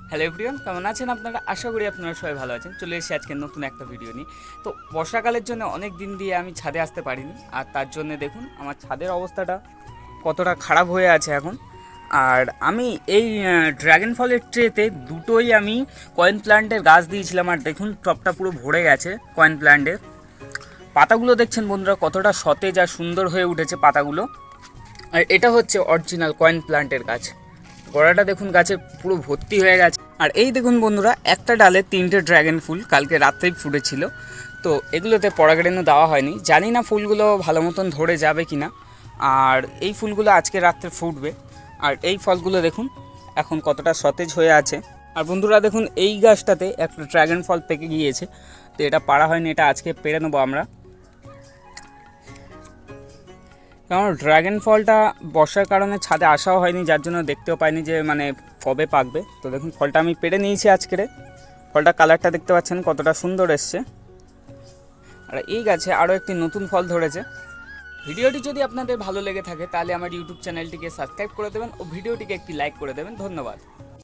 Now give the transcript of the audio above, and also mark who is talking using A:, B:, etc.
A: Hello everyone, কেমন আছেন আপনারা? আশা করি আপনারা সবাই ভালো আছেন। চলে এসেছি আজকে নতুন একটা ভিডিও নিয়ে। তো বর্ষাকালের জন্য অনেক দিন দিয়ে আমি ছাদে আসতে পারিনি, আর তার জন্য দেখুন আমার ছাদের অবস্থাটা কতটা খারাপ হয়ে আছে এখন। আর আমি এই ড্রাগন ফলের ট্রেতে দুটোই আমি কয়েন প্ল্যান্টের গাছ দিয়েছিলাম, আর দেখুন টপটা পুরো ভরে গেছে কয়েন প্ল্যান্টের। পাতাগুলো দেখছেন বন্ধুরা কতটা সতেজ আর সুন্দর হয়ে উঠেছে পাতাগুলো। আর এটা হচ্ছে অরিজিনাল কয়েন প্ল্যান্টের গাছ। গোড়াটা দেখুন গাছে পুরো ভর্তি হয়ে গেছে। আর এই দেখুন বন্ধুরা, একটা ডালে 3টে ড্রাগন ফুল কালকে রাত্রেই ফুটেছিল। তো এগুলোতে পরাগরেণু দেওয়া হয়নি, জানি না ফুলগুলো ভালো মতন ধরে যাবে কি না। আর এই ফুলগুলো আজকে রাত্রে ফুটবে। আর এই ফলগুলো দেখুন এখন কতটা সতেজ হয়ে আছে। আর বন্ধুরা দেখুন এই গাছটাতে একটা ড্রাগন ফল পেকে গিয়েছে, তো এটা পাড়া হয়নি, এটা আজকে পেড়ে নেবো আমরা। কারণ ড্রাগন ফলটা বর্ষার কারণে ছাদে আসাও হয়নি, যার জন্য দেখতেও পাইনি যে মানে কবে পাকবে। তো দেখুন ফলটা আমি পেড়ে নিয়েছি আজকের। ফলটা কালারটা দেখতে পাচ্ছেন কতটা সুন্দর এসছে। আর এই গাছে আরও একটি নতুন ফল ধরেছে। ভিডিওটি যদি আপনাদের ভালো লেগে থাকে তাহলে আমার ইউটিউব চ্যানেলটিকে সাবস্ক্রাইব করে দেবেন ও ভিডিওটিকে একটি লাইক করে দেবেন। ধন্যবাদ।